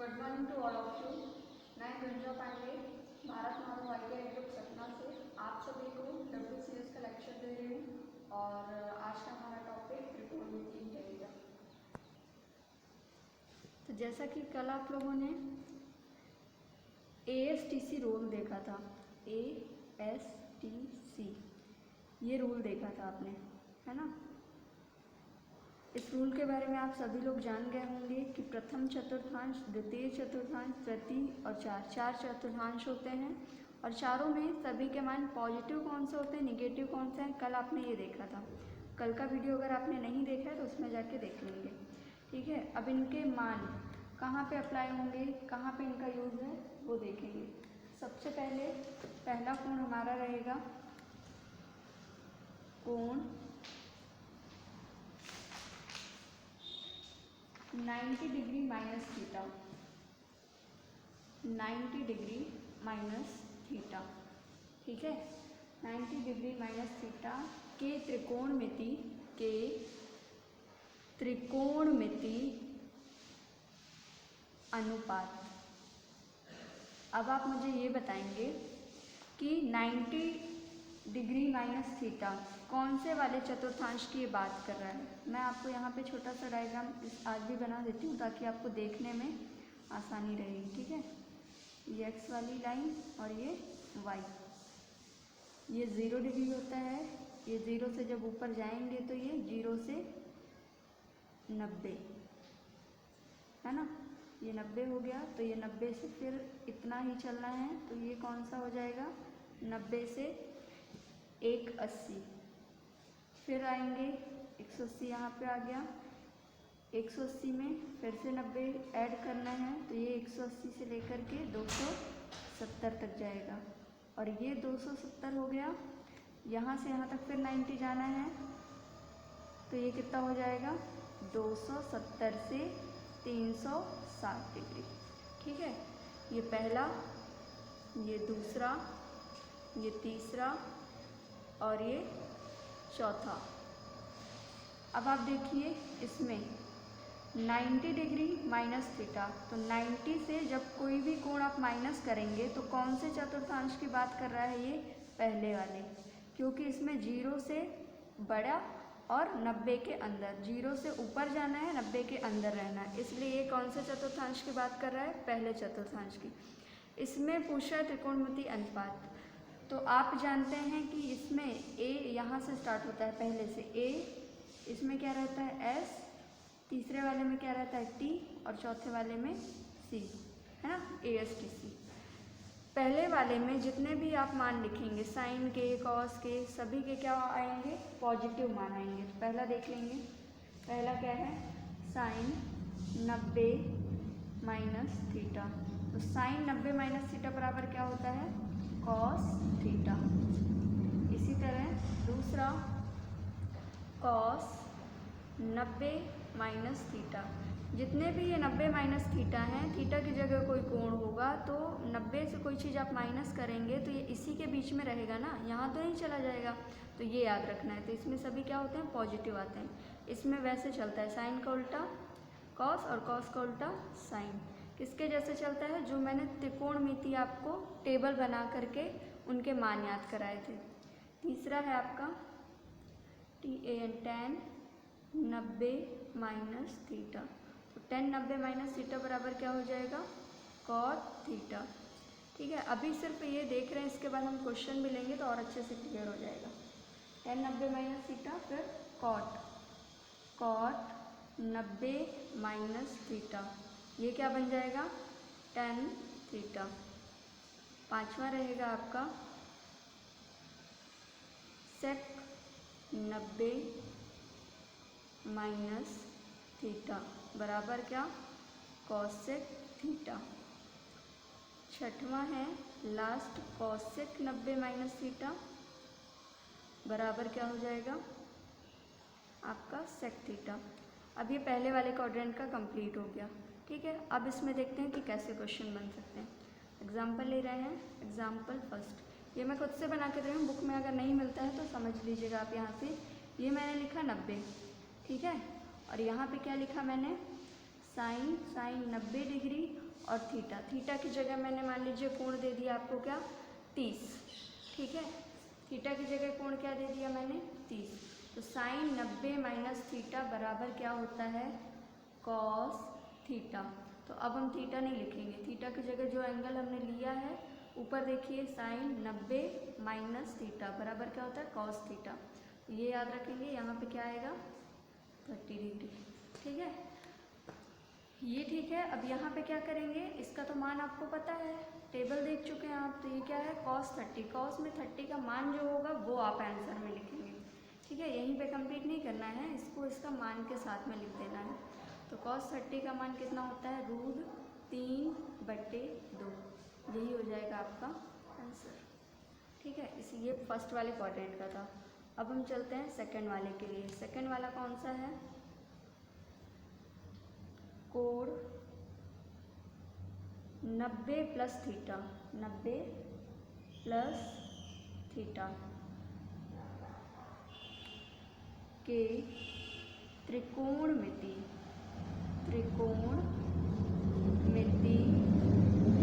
Good morning to all of you. मैं Gunja Pandey Bharat Manav ITI group Satna से आप सभी को WCS का लेक्चर दे रही हूँ और आज का हमारा टॉपिक त्रिकोणमिति इंटीग्रल। तो जैसा कि कल आप लोगों ने ASTC रूल देखा था, ASTC ये रूल देखा था आपने, है ना। इस रूल के बारे में आप सभी लोग जान गए होंगे कि प्रथम चतुर्थांश, द्वितीय चतुर्थांश, तृतीय और चार चतुर्थांश होते हैं और चारों में सभी के मान पॉजिटिव कौन से होते हैं, निगेटिव कौन से हैं। कल आपने ये देखा था। कल का वीडियो अगर आपने नहीं देखा है तो उसमें जाके देख लेंगे, ठीक है। अब इनके मान कहाँ पे अप्लाई होंगे, कहाँ पे इनका यूज़ है वो देखेंगे। सबसे पहले पहला कोण हमारा रहेगा कोण 90 degree minus theta, 90 degree minus theta, ठीक है। 90 डिग्री माइनस थीटा के त्रिकोणमिति अनुपात। अब आप मुझे ये बताएंगे कि 90 डिग्री माइनस थीटा कौन से वाले चतुर्थांश की ये बात कर रहा है। मैं आपको यहाँ पे छोटा सा डायग्राम आज भी बना देती हूँ ताकि आपको देखने में आसानी रहेगी, ठीक है। ये x वाली लाइन और ये y, ये 0 डिग्री होता है। ये 0 से जब ऊपर जाएंगे तो ये 0 से 90, है ना। ये 90 हो गया तो ये 90 से फिर इतना ही चलना है तो ये कौन सा हो जाएगा, 90 से 180, फिर आएंगे 180, यहाँ पे आ गया। 180 में फिर से 90 ऐड करना है तो ये 180 से लेकर के 270 तक जाएगा और ये 270 हो गया। यहाँ से यहाँ तक फिर 90 जाना है तो ये कितना हो जाएगा, 270 से 360 डिग्री, ठीक है। ये पहला, ये दूसरा, ये तीसरा और ये चौथा। अब आप देखिए इसमें 90 डिग्री माइनस थीटा, तो 90 से जब कोई भी कोण आप माइनस करेंगे तो कौन से चतुर्थांश की बात कर रहा है, ये पहले वाले, क्योंकि इसमें 0 से बड़ा और 90 के अंदर, 0 से ऊपर जाना है, 90 के अंदर रहना है, इसलिए ये कौन से चतुर्थांश की बात कर रहा है, पहले चतुर्थांश की। इसमें पूछा है त्रिकोणमिति अनुपात, तो आप जानते हैं कि इसमें a यहाँ से स्टार्ट होता है, पहले से a, इसमें क्या रहता है s, तीसरे वाले में क्या रहता है t और चौथे वाले में c, है ना, ASTC। पहले वाले में जितने भी आप मान लिखेंगे, साइन के, कॉस के, सभी के क्या आएंगे, पॉजिटिव मान आएंगे। तो पहला देख लेंगे, पहला क्या है, साइन 90 माइनस थीटा, तो साइन 90 माइनस थीटा बराबर क्या होता है, कॉस थीटा। इसी तरह दूसरा कॉस 90 माइनस थीटा, जितने भी ये 90 माइनस थीटा हैं, थीटा की जगह कोई कोण होगा तो 90 से कोई चीज़ आप माइनस करेंगे तो ये इसी के बीच में रहेगा ना, यहाँ तो नहीं चला जाएगा, तो ये याद रखना है। तो इसमें सभी क्या होते हैं, पॉजिटिव आते हैं। इसमें वैसे चलता है, साइन का उल्टा कॉस और कॉस का उल्टा साइन, किसके जैसे चलता है, जो मैंने त्रिकोणमिति आपको टेबल बना करके उनके मान याद कराए थे। तीसरा है आपका tan 90 माइनस थीटा, तो tan 90 माइनस थीटा बराबर क्या हो जाएगा, cot थीटा, ठीक है। अभी सिर्फ ये देख रहे हैं, इसके बाद हम क्वेश्चन भी लेंगे तो और अच्छे से क्लियर हो जाएगा। tan 90 माइनस थीटा फिर cot 90 माइनस थीटा, ये क्या बन जाएगा, tan थीटा। पांचवा रहेगा आपका sec 90 माइनस थीटा बराबर क्या, कॉसेक थीटा। छठवां है लास्ट कॉसेक 90 माइनस थीटा बराबर क्या हो जाएगा, आपका सेक थीटा। अब ये पहले वाले क्वाड्रेंट का कंप्लीट हो गया, ठीक है। अब इसमें देखते हैं कि कैसे क्वेश्चन बन सकते हैं। एग्जाम्पल ले रहे हैं, एग्जाम्पल फर्स्ट, ये मैं खुद से बना के दे रही हूँ, बुक में अगर नहीं मिलता है तो समझ लीजिएगा आप। यहाँ से ये मैंने लिखा 90, ठीक है, और यहाँ पे क्या लिखा मैंने, साइन 90 डिग्री और थीटा। थीटा की जगह मैंने मान लीजिए कोण दे दिया आपको क्या 30, ठीक है। थीटा की जगह कोण क्या दे दिया मैंने 30। तो साइन 90 माइनस थीटा बराबर क्या होता है कॉस थीटा। तो अब हम थीटा नहीं लिखेंगे, थीटा की जगह जो एंगल हमने लिया है ऊपर देखिए साइन 90 माइनस थीटा बराबर क्या होता है कॉस थीटा। ये याद रखेंगे, यहाँ पे क्या आएगा 30 डिग्री, ठीक है। ये ठीक है। अब यहाँ पे क्या करेंगे, इसका तो मान आपको पता है, टेबल देख चुके हैं आप। तो ये क्या है cos 30, cos में 30 का मान जो होगा वो आप आंसर में लिखेंगे, ठीक है। यहीं पे कंप्लीट नहीं करना है, इसको इसका मान के साथ में लिख देना है। तो cos 30 का मान कितना होता है √3/2, यही हो जाएगा आपका आंसर, ठीक है। इसी ये फर्स्ट वाले क्वाड्रेंट का था। अब हम चलते हैं सेकंड वाले के लिए। सेकंड वाला कौन सा है, कोण 90 प्लस थीटा, 90 प्लस थीटा के त्रिकोणमिति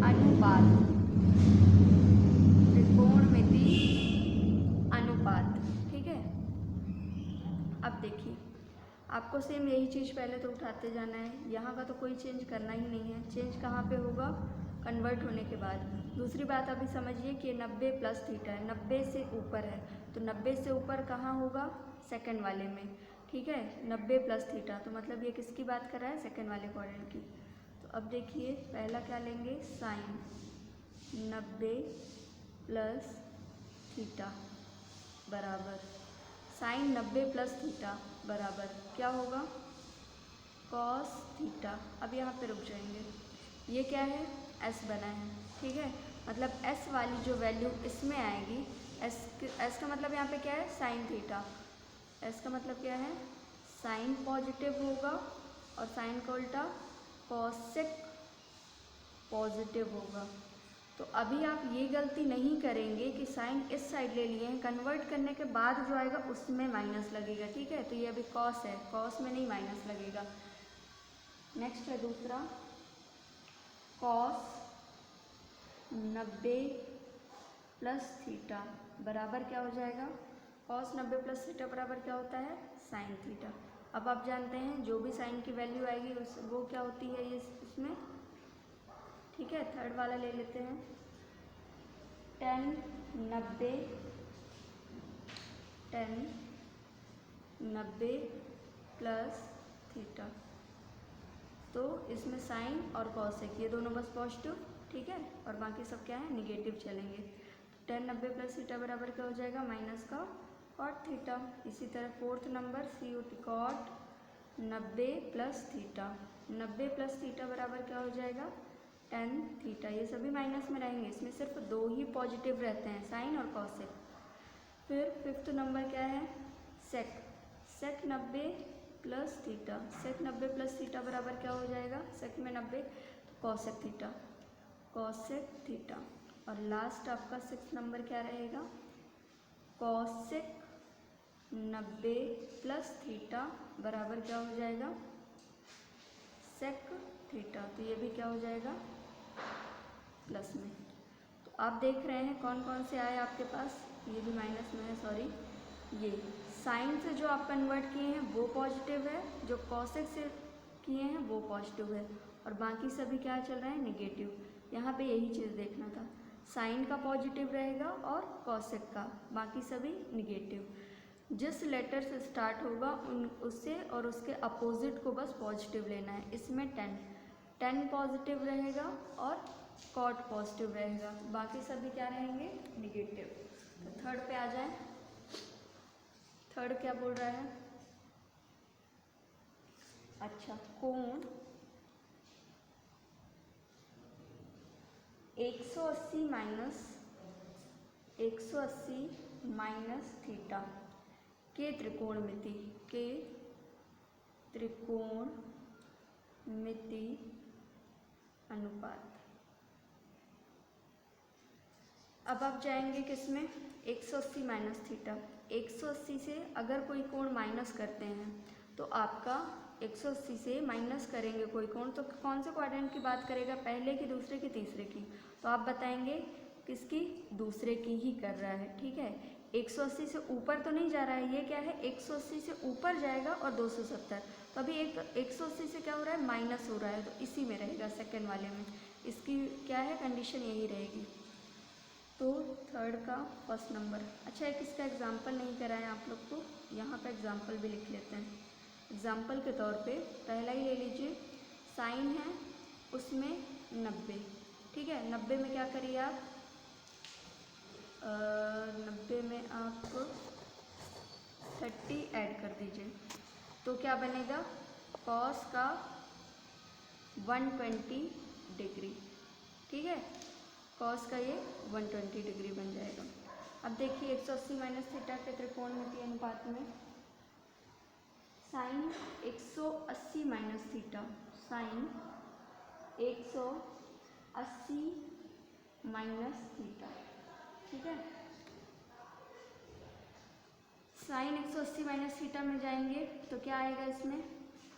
अनुपात, त्रिकोणमिति अनुपात, ठीक है। अब देखिए आपको सेम यही चीज़ पहले तो उठाते जाना है, यहाँ का तो कोई चेंज करना ही नहीं है। चेंज कहाँ पे होगा, कन्वर्ट होने के बाद। दूसरी बात अभी समझिए कि 90 प्लस थीटा है, 90 से ऊपर है, तो 90 से ऊपर कहाँ होगा सेकंड वाले में, ठीक है। 90 प्लस थीटा, तो मतलब ये किसकी बात कर रहा है सेकंड वाले क्वाड्रेंट की। तो अब देखिए पहला क्या लेंगे साइन 90 प्लस थीटा बराबर साइन 90 प्लस थीटा बराबर क्या होगा कॉस थीटा। अब यहाँ पे रुक जाएंगे, ये क्या है s बना है, ठीक है। मतलब s वाली जो वैल्यू इसमें आएगी, s का मतलब यहाँ पे क्या है साइन थीटा, s का मतलब क्या है साइन पॉजिटिव होगा और साइन का उल्टा कॉसेक पॉजिटिव होगा। तो अभी आप ये गलती नहीं करेंगे कि साइन इस साइड ले लिए हैं, कन्वर्ट करने के बाद जो आएगा उसमें माइनस लगेगा, ठीक है। तो ये अभी कॉस है, कॉस में नहीं माइनस लगेगा। नेक्स्ट है दूसरा कॉस 90 प्लस थीटा बराबर क्या हो जाएगा, कॉस 90 प्लस थीटा बराबर क्या होता है साइन थीटा। अब आप जानते हैं जो भी साइन की वैल्यू आएगी उस वो क्या होती है ये इसमें, ठीक है। थर्ड वाला ले लेते हैं tan 90 प्लस थीटा, तो इसमें साइन और कॉसेक ये दोनों बस पॉजिटिव, ठीक है, और बाकी सब क्या है निगेटिव चलेंगे। tan 90 प्लस थीटा बराबर क्या हो जाएगा माइनस का कॉट थीटा। इसी तरह fourth number COT cot 90 plus theta, 90 plus theta बराबर क्या हो जाएगा tan थीटा। ये सभी माइनस में रहेंगे, इसमें सिर्फ दो ही पॉजिटिव रहते हैं साइन और कॉसेक। फिर फिफ्थ नंबर क्या है सेक 90 प्लस थीटा, सेक 90 प्लस थीटा बराबर क्या हो जाएगा सेक में 90 तो कॉसेक थीटा। और लास्ट आपका सिक्स नंबर क्या रहेगा कॉसेक 90 प्लस थीटा बराबर क्या हो जाएगा सेक थीटा। तो ये भी क्या हो जाएगा प्लस में। तो आप देख रहे हैं कौन कौन से आए आपके पास, ये भी माइनस में है सॉरी। ये साइन से जो आप कन्वर्ट किए हैं वो पॉजिटिव है, जो कॉसेक से किए हैं वो पॉजिटिव है, और बाकी सभी क्या चल रहा है निगेटिव। यहाँ पे यही चीज़ देखना था, साइन का पॉजिटिव रहेगा और कॉसेक का, बाकी सभी निगेटिव। जिस लेटर से स्टार्ट होगा उससे और उसके अपोजिट को बस पॉजिटिव लेना है। इसमें 10 पॉजिटिव रहेगा और कॉट पॉजिटिव रहेगा, बाकी सभी क्या रहेंगे निगेटिव। तो थर्ड पे आ जाए, थर्ड क्या बोल रहा है, अच्छा कोण 180 माइनस थीटा के त्रिकोणमिति अनुपात। अब आप जाएंगे किसमें 180 माइनस थीटा, 180 से अगर कोई कोण माइनस करते हैं तो आपका 180 से माइनस करेंगे कोई कोण, तो कौन से क्वाड्रेंट की बात करेगा, पहले की, दूसरे की, तीसरे की? तो आप बताएंगे किसकी, दूसरे की ही कर रहा है। ठीक है, 180 से ऊपर तो नहीं जा रहा है, ये क्या है 180 से ऊपर जाएगा और 270, तो अभी 180 से क्या हो रहा है, माइनस हो रहा है, तो इसी में रहेगा सेकेंड वाले में। इसकी क्या है कंडीशन, यही रहेगी। तो थर्ड का फर्स्ट नंबर। अच्छा, एक इसका एग्जाम्पल नहीं कराया आप लोग को, यहाँ पे एग्जाम्पल भी लिख लेते हैं। एग्जाम्पल के तौर पे पहला ही ले लीजिए, साइन है उसमें 90। ठीक है, 90 में क्या करिए आप, 90 में आप 30 ऐड कर दीजिए, तो क्या बनेगा, कॉस का 120 डिग्री। ठीक है, कॉस का ये 120 डिग्री बन जाएगा। अब देखिए 180 माइनस थीटा के त्रिकोणमितीय अनुपात में sine 180 minus theta, sine 180 minus theta. ठीक है, साइन 180 माइनस थीटा में जाएंगे तो क्या आएगा इसमें,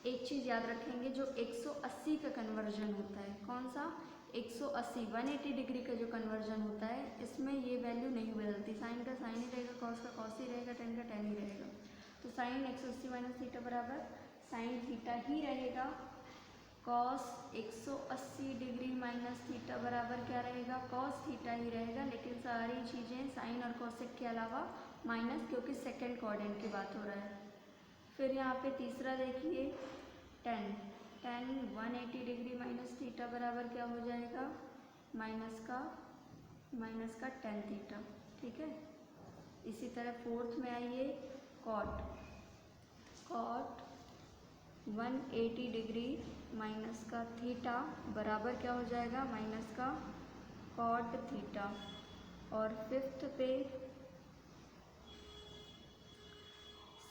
एक चीज़ याद रखेंगे, जो 180 का कन्वर्जन होता है, कौन सा 180, 180 डिग्री का जो कन्वर्जन होता है, इसमें ये वैल्यू नहीं बदलती, साइन का साइन ही रहेगा, कॉस का कॉस ही रहेगा, टेन का टेन ही रहेगा। तो साइन 180 माइनस थीटा बराबर साइन थीटा ही रहेगा, कॉस 180 डिग्री माइनस थीटा बराबर क्या रहेगा, कॉस थीटा ही रहेगा, लेकिन सारी चीज़ें साइन और कॉसेक के अलावा माइनस, क्योंकि सेकेंड क्वाड्रेंट की बात हो रहा है। फिर यहाँ पे तीसरा देखिए, टेन 180 डिग्री माइनस थीटा बराबर क्या हो जाएगा, माइनस का टेन थीटा। ठीक है, इसी तरह फोर्थ में आइए, कॉट 180 डिग्री माइनस का थीटा बराबर क्या हो जाएगा, माइनस का कॉट थीटा। और फिफ्थ पे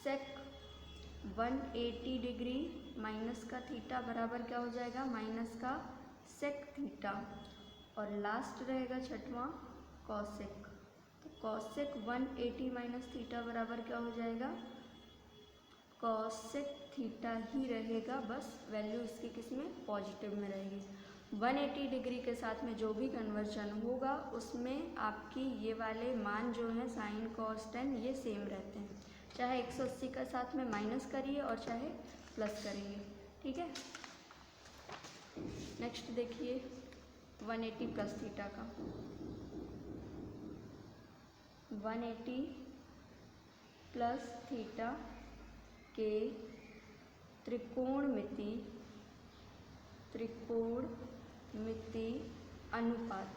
सेक 180 डिग्री माइनस का थीटा बराबर क्या हो जाएगा, माइनस का सेक थीटा। और लास्ट रहेगा छठवां, कॉसेक, तो कॉसेक 180 माइनस थीटा बराबर क्या हो जाएगा, कॉसेक थीटा ही रहेगा, बस वैल्यू इसकी किस में, पॉजिटिव में रहेगी। 180 डिग्री के साथ में जो भी कन्वर्जन होगा उसमें आपकी ये वाले मान जो हैं साइन कॉस टेन ये सेम रहते हैं, चाहे 180 का साथ में माइनस करिए और चाहे प्लस करिए। ठीक है, नेक्स्ट देखिए 180 प्लस थीटा का, 180 प्लस थीटा के त्रिकोणमिति अनुपात।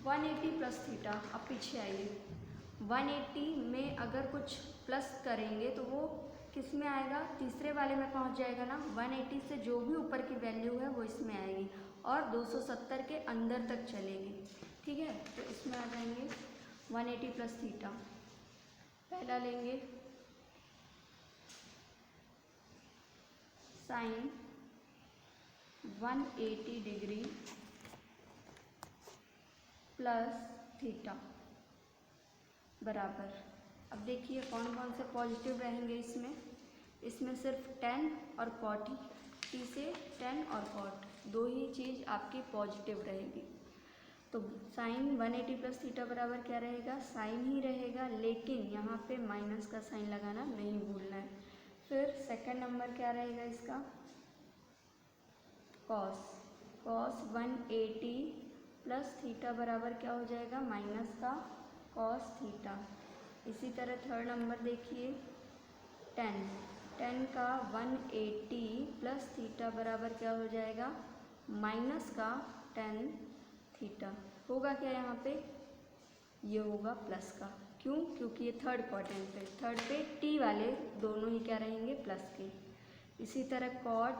180 प्लस थीटा, अब पीछे आइए, 180 में अगर कुछ प्लस करेंगे तो वो किस में आएगा, तीसरे वाले में पहुंच जाएगा ना, 180 से जो भी ऊपर की वैल्यू है वो इसमें आएगी और 270 के अंदर तक चलेगी। ठीक है, तो इसमें आ जाएंगे 180 प्लस थीटा, पहला लेंगे साइन 180 डिग्री प्लस थीटा बराबर, अब देखिए कौन कौन से पॉजिटिव रहेंगे इसमें सिर्फ टेन और कॉट ही, टी से टेन और कॉट दो ही चीज़ आपकी पॉजिटिव रहेगी। तो साइन 180 प्लस थीटा बराबर क्या रहेगा, साइन ही रहेगा, लेकिन यहाँ पे माइनस का साइन लगाना नहीं भूलना है। फिर सेकंड नंबर क्या रहेगा इसका, कॉस 180 प्लस थीटा बराबर क्या हो जाएगा, माइनस का कॉस थीटा। इसी तरह थर्ड नंबर देखिए, टेन का 180 प्लस थीटा बराबर क्या हो जाएगा, माइनस का टेन थीटा। होगा क्या यहाँ पे, ये होगा प्लस का, क्यों, क्योंकि ये थर्ड क्वाड्रेंट पे, थर्ड पे टी वाले दोनों ही क्या रहेंगे, प्लस के। इसी तरह कॉट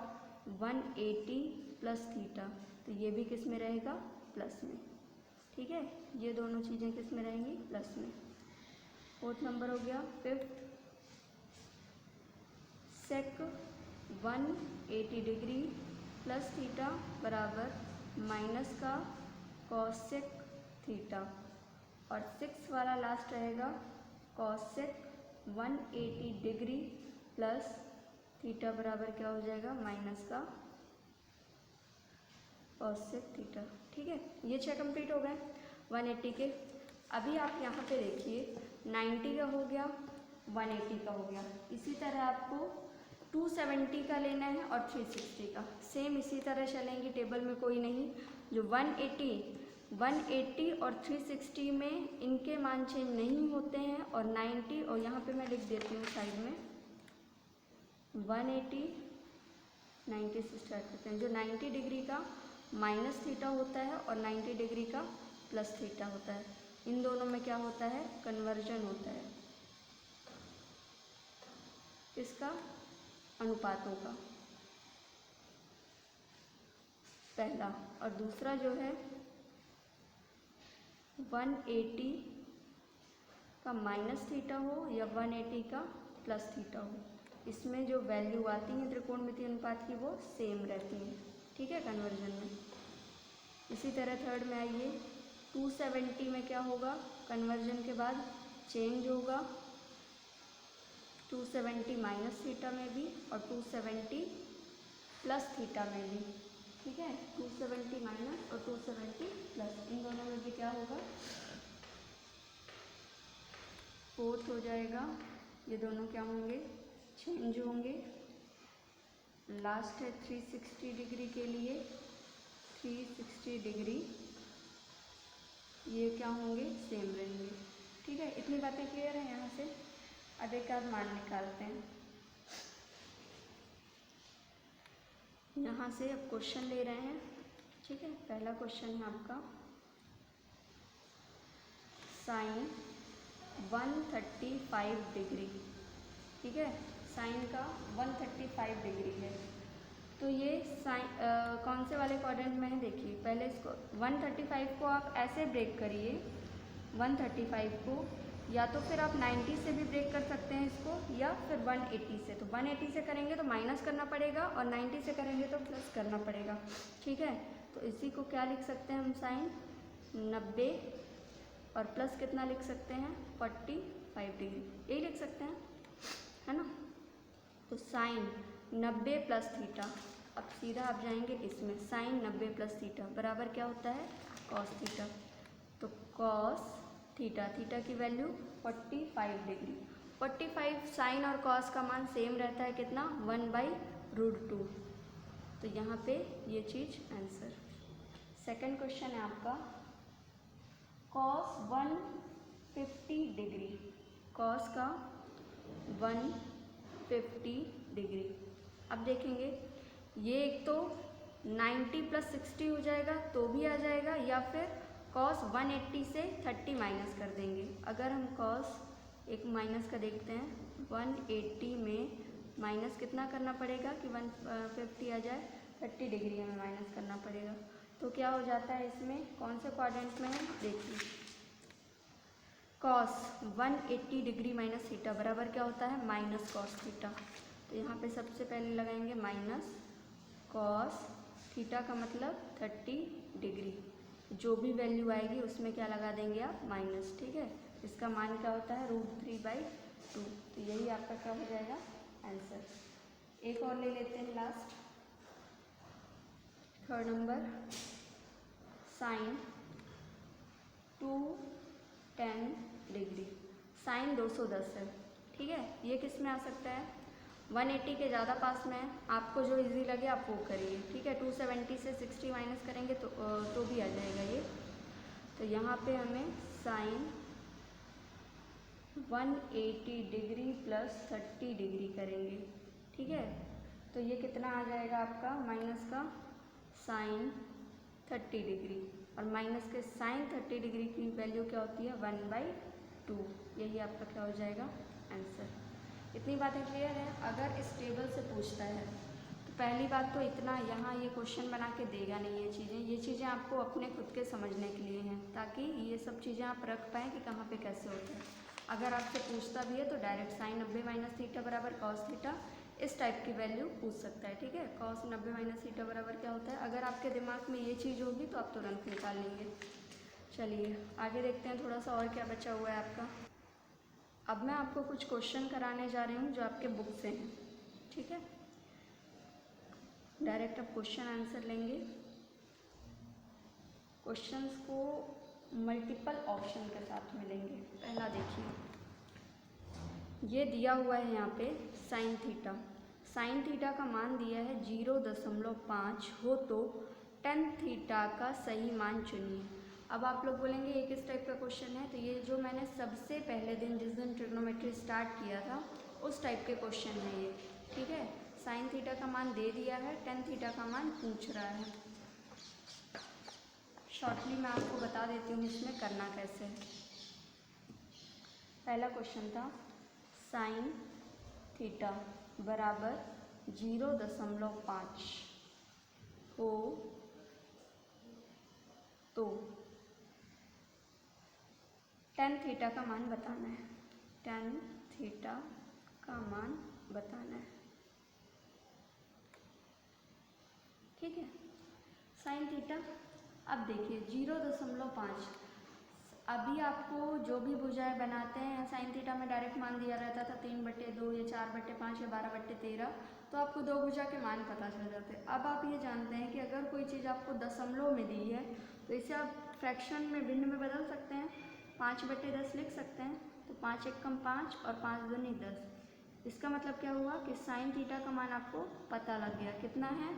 180 प्लस थीटा, तो ये भी किस में रहेगा, प्लस में। ठीक है, ये दोनों चीज़ें किस में रहेंगी, प्लस में। फोर्थ नंबर हो गया, फिफ्थ सेक 180 डिग्री प्लस थीटा बराबर माइनस का कॉसेक थीटा। और सिक्स वाला लास्ट रहेगा कॉसेक 180 डिग्री प्लस थीटा बराबर क्या हो जाएगा, माइनस का cos सेक थीटा। ठीक है, ये 6 कंप्लीट हो गए 180 के। अभी आप यहाँ पे देखिए 90 का हो गया, 180 का हो गया। इसी तरह आपको 270 का लेना है और 360 का। सेम इसी तरह चलेंगी, टेबल में कोई नहीं। जो 180 और 360 में इनके मान चेंज नहीं होते हैं, और 90 और यहाँ पे मैं लिख देती हूँ साइड में 180 90 से स्टार्ट करते हैं। जो 90 डिग्री का माइनस थीटा होता है और 90 डिग्री का प्लस थीटा होता है, इन दोनों में क्या होता है, कन्वर्जन होता है। इसका अनुपातों का पहला, और दूसरा जो है 180 का माइनस थीटा हो या 180 का प्लस थीटा हो, इसमें जो वैल्यू आती है त्रिकोणमितीय अनुपात की वो सेम रहती है। ठीक है, कन्वर्जन में। इसी तरह थर्ड में आइए, 270 में क्या होगा, कन्वर्जन के बाद चेंज होगा 270 माइनस थीटा में भी और 270 प्लस थीटा में भी। ठीक है, 270 माइनस और 270 प्लस, इन दोनों में भी क्या होगा, फोर्थ हो जाएगा। ये दोनों क्या होंगे, चेंज होंगे। लास्ट है 360 डिग्री के लिए, 360 डिग्री ये क्या होंगे, सेम रहेंगे। ठीक है, इतनी बातें क्लियर हैं यहाँ से। अब एक आध मान निकालते हैं। यहाँ से अब क्वेश्चन ले रहे हैं। ठीक है, पहला क्वेश्चन है आपका साइन 135 डिग्री। ठीक है, साइन का 135 डिग्री है। तो ये साइन कौन से वाले क्वाड्रेंट में है, देखिए पहले इसको 135 को आप ऐसे ब्रेक करिए, 135 को या तो फिर आप 90 से भी ब्रेक कर सकते हैं इसको, या फिर 180 से। तो 180 से करेंगे तो माइनस करना पड़ेगा और 90 से करेंगे तो प्लस करना पड़ेगा। ठीक है, तो इसी को क्या लिख सकते हैं हम, साइन 90 और प्लस कितना लिख सकते हैं, 45 डिग्री, यही लिख सकते हैं, है ना। तो साइन 90 प्लस थीटा, अब सीधा आप जाएंगे इसमें, साइन 90 प्लस थीटा बराबर क्या होता है, कॉस थीटा। तो कॉस थीटा, थीटा की वैल्यू 45 डिग्री। 45 साइन और कॉस का मान सेम रहता है, कितना, 1/√2। तो यहाँ पे ये चीज़ आंसर। सेकंड क्वेश्चन है आपका कॉस 150 डिग्री, कॉस का 150 डिग्री। अब देखेंगे ये एक तो 90 प्लस 60 हो जाएगा तो भी आ जाएगा, या फिर कॉस 180 से 30 माइनस कर देंगे। अगर हम कॉस एक माइनस का देखते हैं, 180 में माइनस कितना करना पड़ेगा कि 150 आ जाए, 30 डिग्री हमें माइनस करना पड़ेगा। तो क्या हो जाता है इसमें, कौन से क्वाड्रेंट में है, देखिए कॉस 180 डिग्री माइनस थीटा बराबर क्या होता है, माइनस कॉस थीटा। तो यहाँ पे सबसे पहले लगाएंगे माइनस कॉस थीटा का मतलब 30 डिग्री, जो भी वैल्यू आएगी उसमें क्या लगा देंगे आप, माइनस। ठीक है, इसका मान क्या होता है, √3/2। तो यही आपका क्या हो जाएगा, आंसर। एक और ले लेते हैं last, third number sine 210 degree, sine 210 है। ठीक है, ये किस में आ सकता है, 180 के ज़्यादा पास में है, आपको जो इजी लगे आप वो करिए। ठीक है, 270 से 60 माइनस करेंगे तो भी आ जाएगा ये। तो यहाँ पे हमें साइन 180 डिग्री प्लस 30 डिग्री करेंगे। ठीक है, तो ये कितना आ जाएगा आपका, माइनस का साइन 30 डिग्री, और माइनस के साइन 30 डिग्री की वैल्यू क्या होती है, 1/2। यही आपका क्या हो जाएगा, आंसर। इतनी बातें क्लियर है। अगर इस टेबल से पूछता है तो पहली बात तो इतना यहाँ ये क्वेश्चन बना के देगा नहीं, ये चीज़ें आपको अपने खुद के समझने के लिए हैं, ताकि ये सब चीज़ें आप रख पाएँ कि कहाँ पे कैसे होता है। अगर आपसे पूछता भी है तो डायरेक्ट साइन 90 माइनस थीटा बराबर कॉस थीटा, इस टाइप की वैल्यू पूछ सकता है। ठीक है, कॉस 90 माइनस थीटा बराबर क्या होता है, अगर आपके दिमाग में ये चीज़ होगी तो आप तुरंत निकाल लेंगे। चलिए आगे देखते हैं थोड़ा सा और क्या बचा हुआ है आपका। अब मैं आपको कुछ क्वेश्चन कराने जा रही हूँ जो आपके बुक से हैं, ठीक है। डायरेक्ट अब क्वेश्चन आंसर लेंगे। क्वेश्चंस को मल्टीपल ऑप्शन के साथ मिलेंगे। पहला देखिए, ये दिया हुआ है यहाँ पे साइन थीटा। साइन थीटा का मान दिया है 0.5 हो तो टेन थीटा का सही मान चुनिए। अब आप लोग बोलेंगे ये किस टाइप का क्वेश्चन है, तो ये जो मैंने सबसे पहले दिन जिस दिन ट्रिग्नोमेट्री स्टार्ट किया था उस टाइप के क्वेश्चन है ये, ठीक है। साइन थीटा का मान दे दिया है, टेन थीटा का मान पूछ रहा है। शॉर्टली मैं आपको बता देती हूँ इसमें करना कैसे है। पहला क्वेश्चन था साइन थीटा बराबर 0.5 हो तो टेन थीटा का मान बताना है। टेन थीटा का मान बताना है, ठीक है। साइन थीटा, अब देखिए 0.5, अभी आपको जो भी भुजाएं बनाते हैं साइन थीटा में डायरेक्ट मान दिया रहता था 3/2 या 4/5 या 12/13, तो आपको दो भुजा के मान पता चल जाते हैं। अब आप ये जानते हैं कि अगर कोई चीज़ आपको दशमलव में दी है तो इसे आप फ्रैक्शन में भिन्न में बदल सकते हैं, 5/10 लिख सकते हैं। तो 5 एकम 5 और 5 दूनी 10। इसका मतलब क्या हुआ कि साइन थीटा का मान आपको पता लग गया, कितना है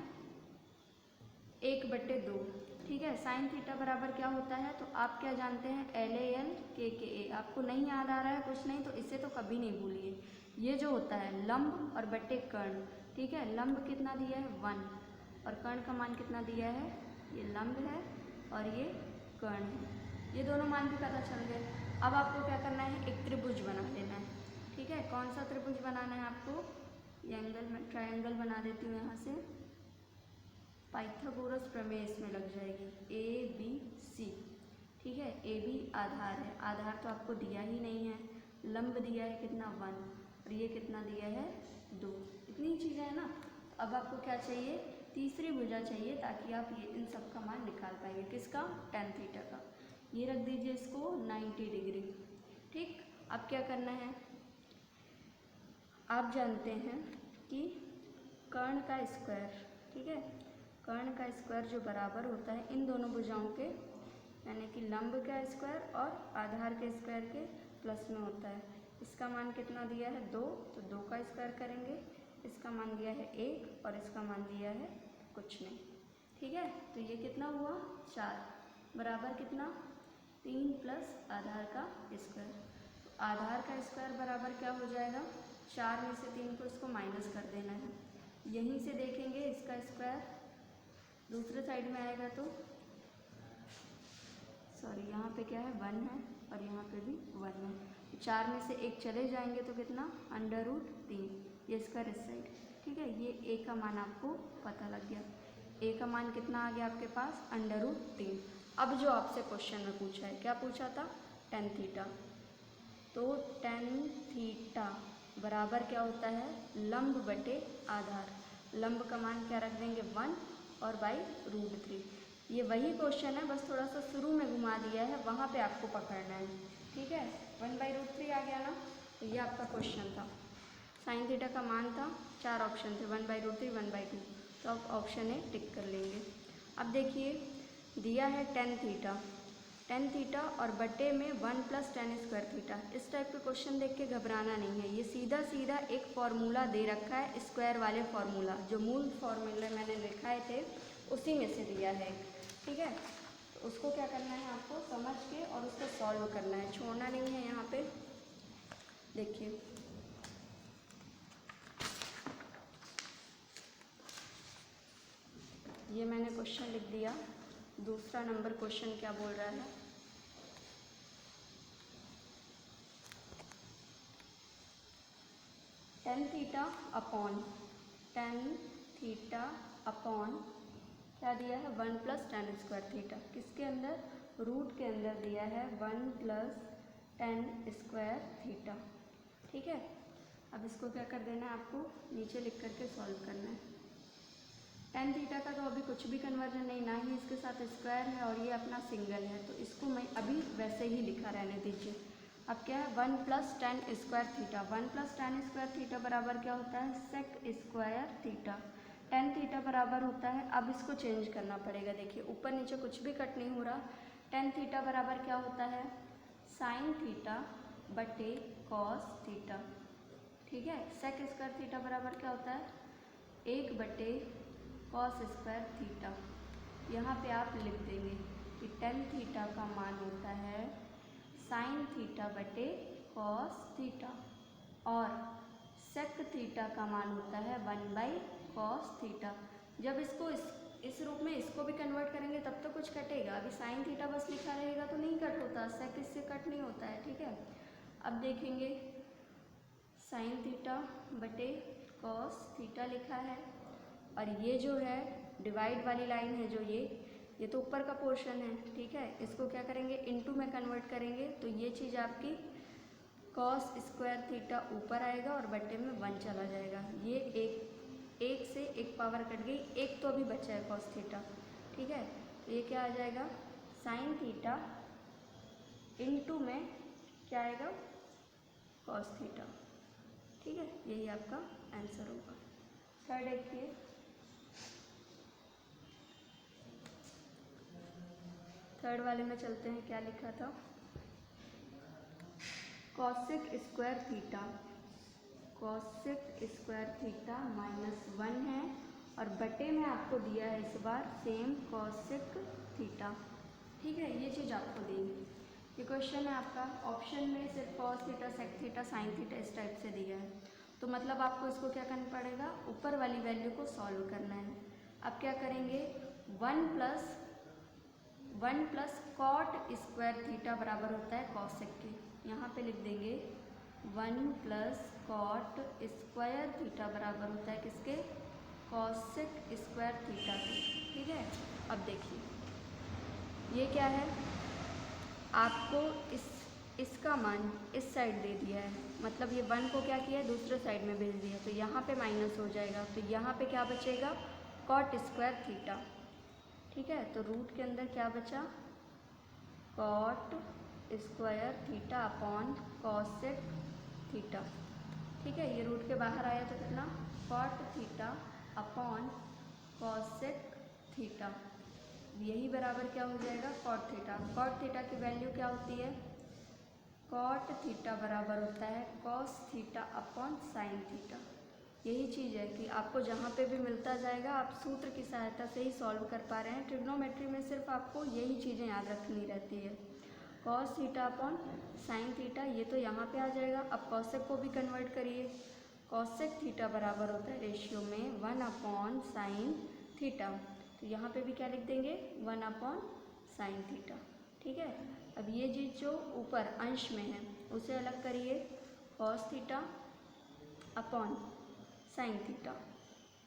1/2, ठीक है। साइन थीटा बराबर क्या होता है, तो आप क्या जानते हैं LAL KKA। आपको नहीं याद आ रहा है कुछ नहीं तो इसे तो कभी नहीं भूलिए। ये जो होता है लंब और बटे कर्ण, ठीक है। लंब कितना दिया है 1 और कर्ण का मान कितना दिया है, ये लंब है और ये कर्ण है। ये दोनों मान भी पता चल गए। अब आपको क्या करना है, एक त्रिभुज बना लेना है, ठीक है। कौन सा त्रिभुज बनाना है आपको, ये एंगल में ट्रायंगल बना देती हूँ यहाँ से। पाइथागोरस प्रमेय इसमें लग जाएगी, ABC, ठीक है। AB आधार है, आधार तो आपको दिया ही नहीं है। लंब दिया है कितना 1 और ये कितना दिया है 2, इतनी चीज़ें है ना। अब आपको क्या चाहिए, तीसरी भुजा चाहिए ताकि आप ये इन सब का मान निकाल पाएंगे। किसका, टेन थीटा का। ये रख दीजिए इसको 90 डिग्री, ठीक। अब क्या करना है, आप जानते हैं कि कर्ण का स्क्वायर, ठीक है। कर्ण का स्क्वायर जो बराबर होता है इन दोनों भुजाओं के, यानी कि लंब का स्क्वायर और आधार के स्क्वायर के प्लस में होता है। इसका मान कितना दिया है 2, तो 2 का स्क्वायर करेंगे। इसका मान दिया है 1 और इसका मान दिया है कुछ नहीं, ठीक है। तो ये कितना हुआ 4 बराबर कितना 3 प्लस आधार का स्क्वायर। तो आधार का स्क्वायर बराबर क्या हो जाएगा, 4 में से 3 को इसको माइनस कर देना है। यहीं से देखेंगे इसका स्क्वायर दूसरे साइड में आएगा तो सॉरी यहाँ पे क्या है 1 है और यहाँ पे भी 1 है। 4 में से 1 चले जाएंगे तो कितना √3, ये इसका इस साइड, ठीक है। ये a का मान आपको पता लग गया। a का मान कितना आ गया आपके पास √3। अब जो आपसे क्वेश्चन में पूछा है, क्या पूछा था, टेन थीटा। तो टेन थीटा बराबर क्या होता है, लंब बटे आधार। लंब का मान क्या रख देंगे 1 और √3। ये वही क्वेश्चन है, बस थोड़ा सा शुरू में घुमा दिया है, वहाँ पे आपको पकड़ना है, ठीक है। 1/√3 आ गया ना, तो ये आपका क्वेश्चन था। साइन थीटा का मान था, 4 ऑप्शन थे, 1/√3, 1/2, तो आप ऑप्शन ए टिक कर लेंगे। अब देखिए दिया है टेन थीटा और बटे में 1 + tan² थीटा। इस टाइप के क्वेश्चन देख के घबराना नहीं है, ये सीधा सीधा एक फार्मूला दे रखा है, स्क्वायर वाले फार्मूला, जो मूल फार्मूले मैंने लिखाए थे उसी में से दिया है, ठीक है। तो उसको क्या करना है आपको समझ के और उसको सॉल्व करना है, छोड़ना नहीं है। यहाँ पे देखिए ये मैंने क्वेश्चन लिख दिया। दूसरा नंबर क्वेश्चन क्या बोल रहा है, टेन थीटा अपॉन क्या दिया है 1 + tan² थीटा। किसके अंदर, रूट के अंदर दिया है 1 + tan² थीटा, ठीक है। अब इसको क्या कर देना है आपको नीचे लिख करके सॉल्व करना है। टेन थीटा का तो अभी कुछ भी कन्वर्जन नहीं, ना ही इसके साथ स्क्वायर है और ये अपना सिंगल है, तो इसको मैं अभी वैसे ही लिखा रहने दीजिए। अब क्या है 1 + tan square theta, 1 + tan square theta बराबर क्या होता है sec square theta. tan theta बराबर होता है, अब इसको चेंज करना पड़ेगा। देखिए ऊपर नीचे कुछ भी कट नहीं हो रहा। tan थीटा बराबर क्या होता है साइन थीटा बटे कॉस थीटा। ठीक है, सेक स्क्वायर थीटा बराबर क्या होता है 1 बटे कॉस स्क्वायर थीटा। यहाँ पे आप लिख देंगे कि tan थीटा का मान होता है साइन थीटा बटे कॉस थीटा और सेक थीटा का मान होता है 1/कॉस थीटा। जब इसको इस रूप में इसको भी कन्वर्ट करेंगे तब तो कुछ कटेगा। अभी साइन थीटा बस लिखा रहेगा तो नहीं कट होता, सेक इससे कट नहीं होता है। ठीक है, अब देखेंगे साइन थीटा बटे कॉस थीटा लिखा है और ये जो है डिवाइड वाली लाइन है जो ये तो ऊपर का पोर्शन है। ठीक है, इसको क्या करेंगे इनटू में कन्वर्ट करेंगे तो ये चीज़ आपकी कॉस स्क्वायर थीटा ऊपर आएगा और बटे में 1 चला जाएगा। ये एक से एक पावर कट गई, एक तो अभी बचा है कॉस थीटा। ठीक है, तो ये क्या आ जाएगा साइन थीटा इनटू में क्या आएगा कॉस थीटा। ठीक है, यही आपका आंसर होगा। थर्ड देखिए, थर्ड वाले में चलते हैं। क्या लिखा था cosec square theta, cosec square theta -1 है और बटे में आपको दिया है इस बार सेम कॉसेक थीटा। ठीक है, ये चीज़ आपको देंगे। ये क्वेश्चन है आपका, ऑप्शन में सिर्फ cos theta sec theta sine theta इस टाइप से दिया है, तो मतलब आपको इसको क्या करना पड़ेगा ऊपर वाली वैल्यू को सॉल्व करना है। अब क्या करेंगे 1 + कॉट स्क्वायर थीटा बराबर होता है कॉसेक के। यहाँ पे लिख देंगे 1 + कॉट स्क्वायर थीटा बराबर होता है किसके कॉसेक स्क्वायर थीटा के। ठीक है, अब देखिए ये क्या है आपको इसका मान इस साइड दे दिया है, मतलब ये 1 को क्या किया है दूसरे साइड में भेज दिया, तो यहाँ पे माइनस हो जाएगा। तो यहाँ पे क्या बचेगा कॉट स्क्वायर थीटा। ठीक है, तो रूट के अंदर क्या बचा cot square theta upon cosec theta. ठीक है, ये रूट के बाहर आया तो कितना cot theta upon cosec theta, यही बराबर क्या हो जाएगा कॉट थीटा। कॉट थीटा की वैल्यू क्या होती है कॉट थीटा बराबर होता है cos theta upon sine theta. यही चीज़ है कि आपको जहाँ पे भी मिलता जाएगा आप सूत्र की सहायता से ही सॉल्व कर पा रहे हैं। ट्रिग्नोमेट्री में सिर्फ आपको यही चीज़ें याद रखनी रहती है cos theta upon sine theta, ये तो यहाँ पे आ जाएगा। अब कॉसेक को भी कन्वर्ट करिए, कॉसेक थीटा बराबर होता है रेशियो में 1 अपॉन साइन थीटा, तो यहाँ पे भी क्या लिख देंगे 1 अपॉन साइन थीटा। ठीक है, अब ये चीज़ जो ऊपर अंश में है उसे अलग करिए cos theta upon sine theta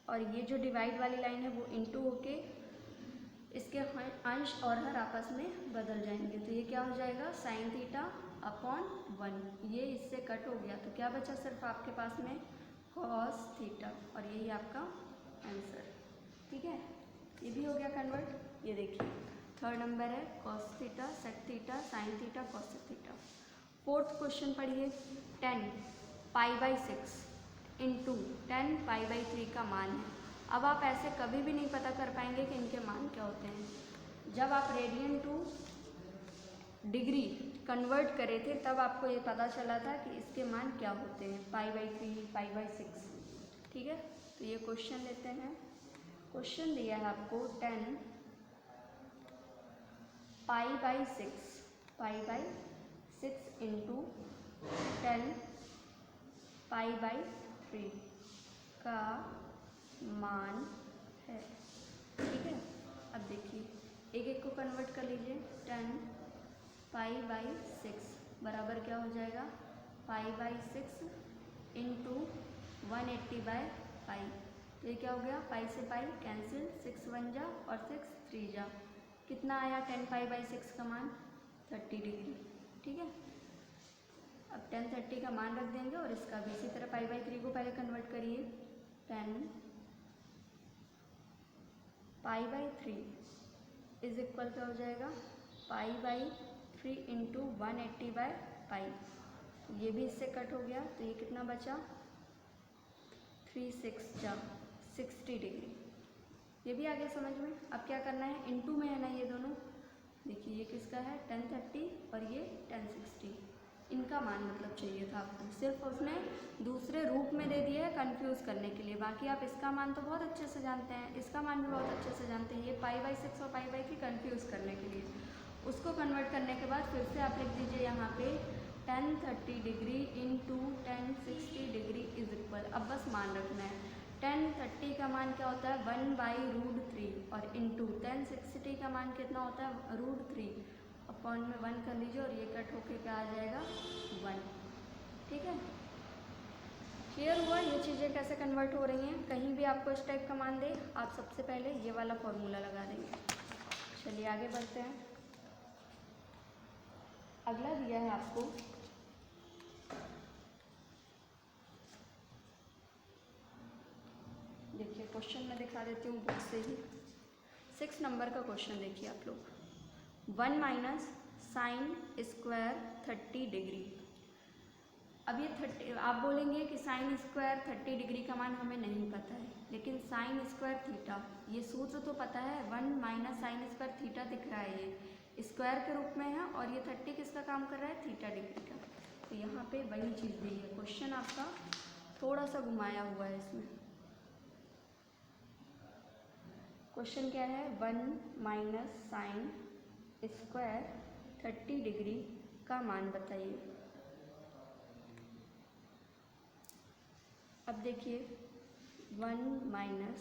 और ये जो डिवाइड वाली लाइन है वो इनटू होके इसके अंश और हर आपस में बदल जाएंगे, तो ये क्या हो जाएगा साइन थीटा अपॉन 1। ये इससे कट हो गया तो क्या बचा सिर्फ आपके पास में कॉस थीटा और यही आपका आंसर। ठीक है, ये भी हो गया कन्वर्ट। ये देखिए थर्ड नंबर है cos theta sec theta sine theta cos theta. Fourth question पढ़िए 10 π/6 इंटू 10 π/3 का मान है। अब आप ऐसे कभी भी नहीं पता कर पाएंगे कि इनके मान क्या होते हैं। जब आप रेडियन टू डिग्री कन्वर्ट करे थे तब आपको ये पता चला था कि इसके मान क्या होते हैं π/3 π/6। ठीक है, तो ये क्वेश्चन लेते हैं। क्वेश्चन दिया है आपको 10 π/6 इंटू 10 π/3 का मान है। ठीक है, अब देखिए एक एक को कन्वर्ट कर लीजिए 10 π/6 बराबर क्या हो जाएगा π/6 इंटू 180/π, तो ये क्या हो गया पाई से पाई कैंसिल 6 1 जा और 6 3 जा, कितना आया 10 π/6 का मान 30 डिग्री। ठीक है, अब 10 30 का मान रख देंगे और इसका भी इसी तरह π/3 को पहले कन्वर्ट करिए 10 π/3 इज इक्वल क्या हो जाएगा π/3 इंटू 180/π पाई। ये भी इससे कट हो गया, तो ये कितना बचा 3 6 जा 60 डिग्री। ये भी आ गया समझ में। अब क्या करना है, इनटू में है ना ये दोनों, देखिए ये किसका है 1030 और ये 1060, इनका मान मतलब चाहिए था आपको, सिर्फ उसने दूसरे रूप में दे दिया है कंफ्यूज करने के लिए। बाकी आप इसका मान तो बहुत अच्छे से जानते हैं, इसका मान भी बहुत अच्छे से जानते हैं। ये π/6 और π/3 कंफ्यूज करने के लिए, उसको कन्वर्ट करने के बाद फिर से आप लिख दीजिए यहाँ पे 1030 degree into 1060 degree is equal. अब बस मान रखना है 1030 का मान क्या होता है 1/√3 और इंटू 1060 का मान कितना होता है √3, अपॉन में 1 कर लीजिए और ये कट होके क्या आ जाएगा 1। ठीक है, क्लियर हुआ ये चीज़ें कैसे कन्वर्ट हो रही हैं। कहीं भी आपको इस टाइप का मान दे, आप सबसे पहले ये वाला फॉर्मूला लगा देंगे। चलिए आगे बढ़ते हैं। अगला दिया है आपको देखिए क्वेश्चन मैं दिखा देती हूँ बुक से ही। 6 नंबर का क्वेश्चन देखिए आप लोग, 1 माइनस साइन स्क्वायर 30 डिग्री। अब ये 30 आप बोलेंगे कि साइन स्क्वायर 30 डिग्री का मान हमें नहीं पता है, लेकिन साइन स्क्वायर थीटा ये सूत्र तो पता है। 1 माइनस साइन स्क्वायर थीटा दिख रहा है, ये स्क्वायर के रूप में है और ये 30 किसका काम कर रहा है थीटा डिग्री का। तो यहाँ पे वही चीज़ दी है, क्वेश्चन आपका थोड़ा सा घुमाया हुआ है इसमें। क्वेश्चन क्या है 1 माइनस साइन स्क्वायर 30 डिग्री का मान बताइए। अब देखिए 1 minus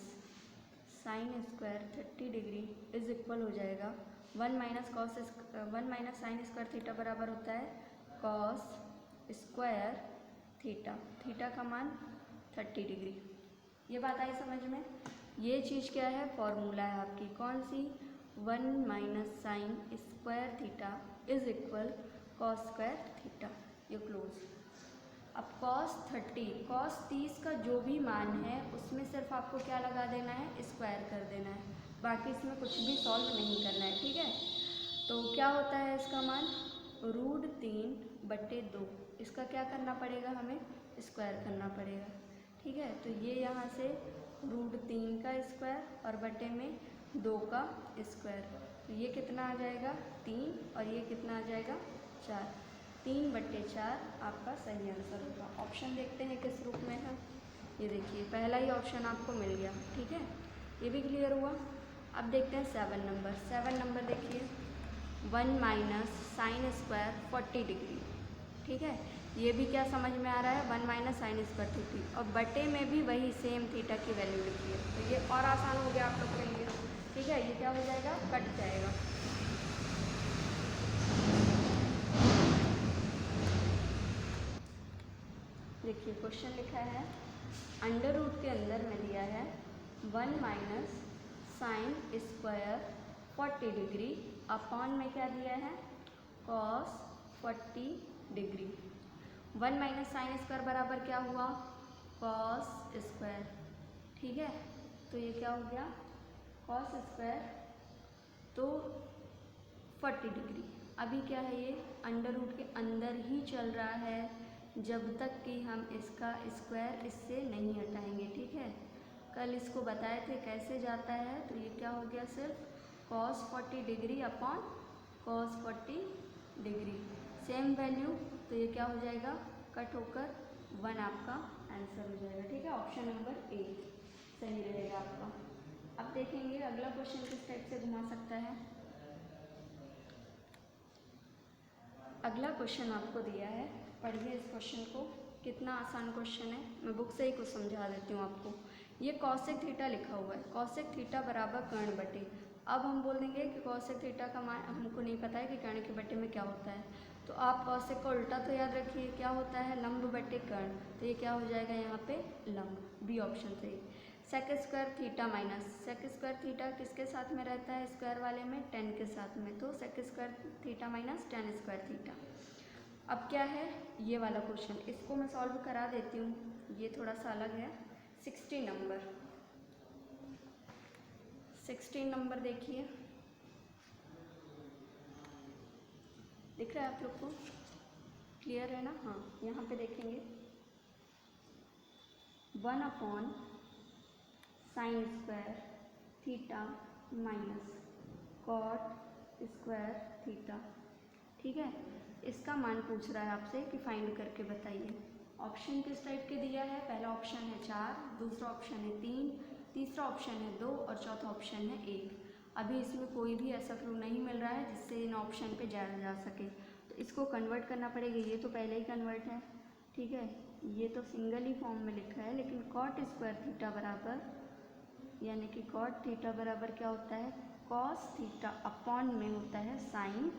sine square 30 degree is equal हो जाएगा 1 माइनस साइन स्क्वायर थीटा बराबर होता है कॉस स्क्वायर थीटा, थीटा का मान 30 डिग्री। ये बात आई समझ में। ये चीज़ क्या है फॉर्मूला है आपकी कौन सी 1 minus sine square theta is equal cos square theta, ये क्लोज। अब कॉस 30 का जो भी मान है उसमें सिर्फ आपको क्या लगा देना है स्क्वायर कर देना है, बाकी इसमें कुछ भी सॉल्व नहीं करना है। ठीक है, तो क्या होता है इसका मान √3/2, इसका क्या करना पड़ेगा हमें स्क्वायर करना पड़ेगा। ठीक है, तो ये यहाँ से √3 का स्क्वायर और बटे में 2 का स्क्वायर, तो ये कितना आ जाएगा 3 और ये कितना आ जाएगा 4, 3/4 आपका सही आंसर होगा। ऑप्शन देखते हैं किस रूप में है। ये देखिए पहला ही ऑप्शन आपको मिल गया। ठीक है, ये भी क्लियर हुआ। अब देखते हैं 7 नंबर देखिए 1 माइनस साइन स्क्वायर 40 डिग्री। ठीक है, ये भी क्या समझ में आ रहा है 1 माइनस साइन स्क्वायर थीटा और बटे में भी वही सेम थीटा की वैल्यू लिखी है, तो ये और आसान हो गया आप लोग के लिए। ठीक है, ये क्या हो जाएगा कट जाएगा। देखिए क्वेश्चन लिखा है अंडर रूट के अंदर में दिया है 1 minus sine square 40 degree upon में क्या दिया है cos 40 degree. 1 minus sine square बराबर क्या हुआ कॉस स्क्वायर। ठीक है, तो ये क्या हो गया कॉस स्क्वायर तो 40 डिग्री। अभी क्या है ये अंडर रूट के अंदर ही चल रहा है जब तक कि हम इसका स्क्वायर इससे नहीं हटाएंगे। ठीक है, कल इसको बताए थे कैसे जाता है, तो ये क्या हो गया सिर्फ cos 40 degree upon cos 40 degree, same value, तो ये क्या हो जाएगा कट होकर 1 आपका आंसर हो जाएगा। ठीक है, ऑप्शन नंबर ए सही रहेगा आपका। अब देखेंगे अगला क्वेश्चन किस टाइप से घुमा सकता है। अगला क्वेश्चन आपको दिया है, पढ़िए इस क्वेश्चन को, कितना आसान क्वेश्चन है, मैं बुक से ही कुछ समझा देती हूँ आपको। ये कॉसेक थीटा लिखा हुआ है, कॉसेक थीटा बराबर कर्ण बटे। अब हम बोल देंगे कि कॉसेक थीटा का मान हमको नहीं पता है कि कर्ण के बटे में क्या होता है, तो आप कॉसेक का उल्टा तो याद रखिए क्या होता है लंब बटे कर्ण, तो ये क्या हो जाएगा यहाँ पे लंब, बी ऑप्शन सही। Sec square theta minus, sec square theta किसके साथ में रहता है स्क्वायर वाले में 10 के साथ में, तो sec square theta minus 10 square theta. अब क्या है ये वाला क्वेश्चन, इसको मैं सॉल्व करा देती हूँ, ये थोड़ा सा अलग है। 16 नंबर देखिए, दिख रहा है आप लोग को, क्लियर है ना? हाँ, यहाँ पे देखेंगे 1/sin square theta minus cot square theta. ठीक है, इसका मान पूछ रहा है आपसे कि फाइंड करके बताइए। ऑप्शन किस टाइप के दिया है? पहला ऑप्शन है 4, दूसरा ऑप्शन है 3, तीसरा ऑप्शन है 2 और चौथा ऑप्शन है 1। अभी इसमें कोई भी ऐसा क्लू नहीं मिल रहा है जिससे इन ऑप्शन पे जाया जा सके, तो इसको कन्वर्ट करना पड़ेगा। ये तो पहले ही कन्वर्ट है, ठीक है, ये तो सिंगल ही फॉर्म में लिखा है, लेकिन कॉट स्क्वायर थीटा बराबर, यानी कि कॉट थीटा बराबर क्या होता है? कॉस थीटा अपॉन में होता है साइन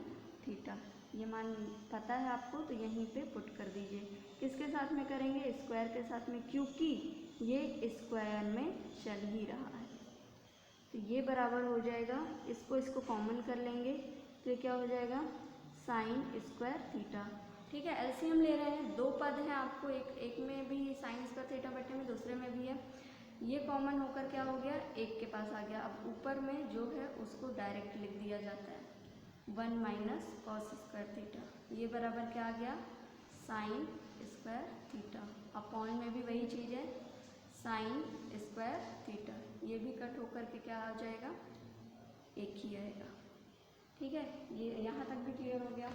थीटा। ये मान पता है आपको, तो यहीं पे पुट कर दीजिए। किसके साथ में करेंगे? स्क्वायर के साथ में, क्योंकि ये स्क्वायर में चल ही रहा है। तो ये बराबर हो जाएगा, इसको कॉमन कर लेंगे तो ये क्या हो जाएगा? Sine square theta. ठीक है, एलसीएम ले रहे हैं, दो पद हैं आपको, एक में भी साइन स्क्वायर थीटा बटे में, दूसरे में भी है। ये कॉमन होकर क्या हो गया? एक के पास आ गया। अब ऊपर में जो है उसको डायरेक्ट लिख दिया जाता है, 1 माइनस कॉस स्क्वायर थीटा। ये बराबर क्या आ गया? Sine square theta. अपॉन में भी वही चीज़ है, साइन स्क्वायर थीटा। ये भी कट होकर के क्या आ जाएगा? एक ही आएगा। ठीक है, ये यहाँ तक भी क्लियर हो गया।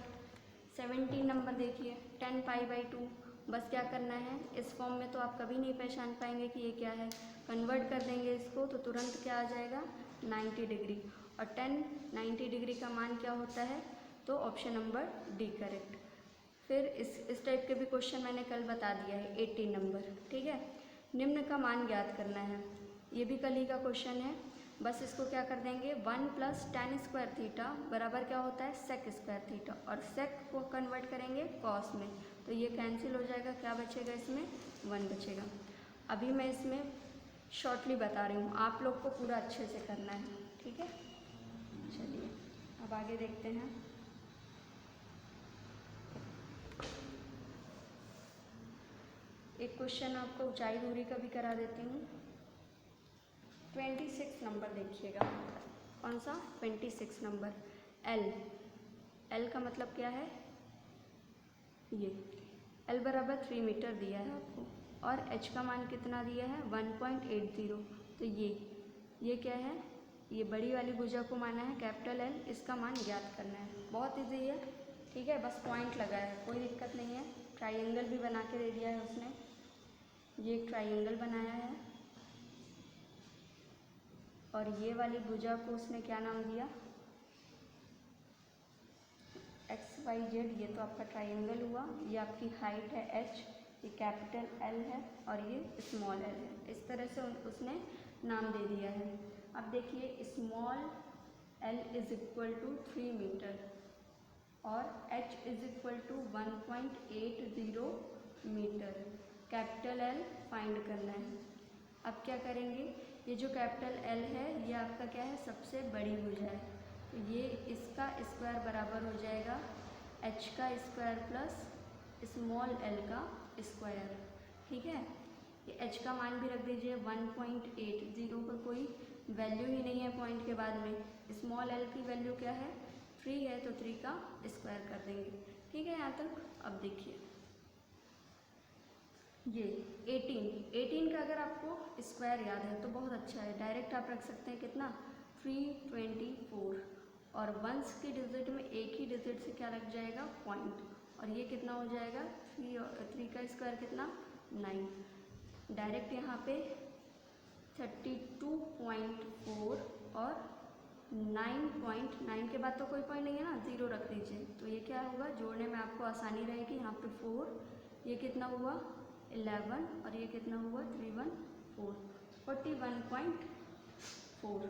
17 नंबर देखिए, 10 पाई बाई 2। बस क्या करना है, इस फॉर्म में तो आप कभी नहीं पहचान पाएंगे कि ये क्या है। कन्वर्ट कर देंगे इसको तो तुरंत क्या आ जाएगा? 90 डिग्री। और 90 डिग्री का मान क्या होता है? तो ऑप्शन नंबर डी करेक्ट। फिर इस टाइप के भी क्वेश्चन मैंने कल बता दिया है, 18 नंबर। ठीक है, निम्न का मान ज्ञात करना है, ये भी कल ही का क्वेश्चन है। बस इसको क्या कर देंगे, 1 + tan स्क्वायर थीटा बराबर क्या होता है? Sec square theta. और सेक को कन्वर्ट करेंगे कॉस में, तो ये कैंसिल हो जाएगा। क्या बचेगा इसमें? 1 बचेगा। अभी मैं इसमें शॉर्टली बता रही हूँ, आप लोग को पूरा अच्छे से करना है। ठीक है, चलिए अब आगे देखते हैं। एक क्वेश्चन आपको ऊंचाई दूरी का भी करा देती हूँ। 26 नंबर देखिएगा। कौन सा? 26 नंबर। एल का मतलब क्या है? ये एल बराबर 3 मीटर दिया है आपको, और एच का मान कितना दिया है? 1.80। तो ये क्या है? ये बड़ी वाली भुजा को माना है कैपिटल एल, इसका मान ज्ञात करना है। बहुत ईजी है, ठीक है, बस पॉइंट लगाया है, कोई दिक्कत नहीं है। ट्राइंगल भी बना के दे दिया है उसने, ये एक ट्राइंगल बनाया है, और ये वाली भुजा को उसने क्या नाम दिया? XYZ। ये तो आपका ट्राइंगल हुआ। ये आपकी हाइट है h, ये कैपिटल L है और ये स्मॉल l है। इस तरह से उसने नाम दे दिया है। अब देखिए, स्मॉल l = 3 मीटर और h = 1.80 metre. Capital L find करना है। अब क्या करेंगे, ये जो कैपिटल L है ये आपका क्या है? सबसे बड़ी भुजा है, तो ये इसका स्क्वायर बराबर हो जाएगा h का स्क्वायर प्लस स्मॉल l का स्क्वायर। ठीक है, ये h का मान भी रख दीजिए 1.80 का कोई वैल्यू ही नहीं है पॉइंट के बाद में। स्मॉल l की वैल्यू क्या है? 3 है, तो 3 का स्क्वायर कर देंगे। ठीक है यहाँ तक। अब देखिए ये 18 का अगर आपको स्क्वायर याद है तो बहुत अच्छा है, डायरेक्ट आप रख सकते हैं कितना? 324। और वंस की डिजिट में एक ही डिजिट से क्या लग जाएगा? पॉइंट। और ये कितना हो जाएगा? 3 का स्क्वायर कितना? 9। डायरेक्ट यहाँ पे 32.4 और 9.9 के बाद तो कोई पॉइंट नहीं है ना, 0 रख दीजिए। तो ये क्या होगा? जोड़ने में आपको आसानी रहेगी। यहाँ पे 4, ये कितना हुआ? 11, और ये कितना हुआ? 314, 41.4।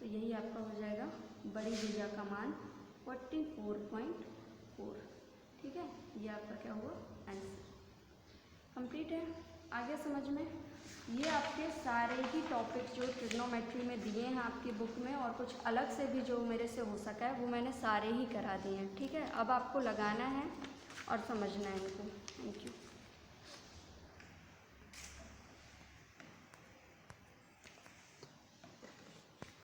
तो यही आपका हो जाएगा बड़ी भुजा का मान 44.4। ठीक है, ये आपका क्या हुआ? आंसर कंप्लीट है। आगे समझ में, ये आपके सारे ही टॉपिक जो ट्रिग्नोमेट्री में दिए हैं आपकी बुक में, और कुछ अलग से भी जो मेरे से हो सका है वो मैंने सारे ही करा दिए हैं। ठीक है, अब आपको लगाना है और समझना है इनको। Thank you.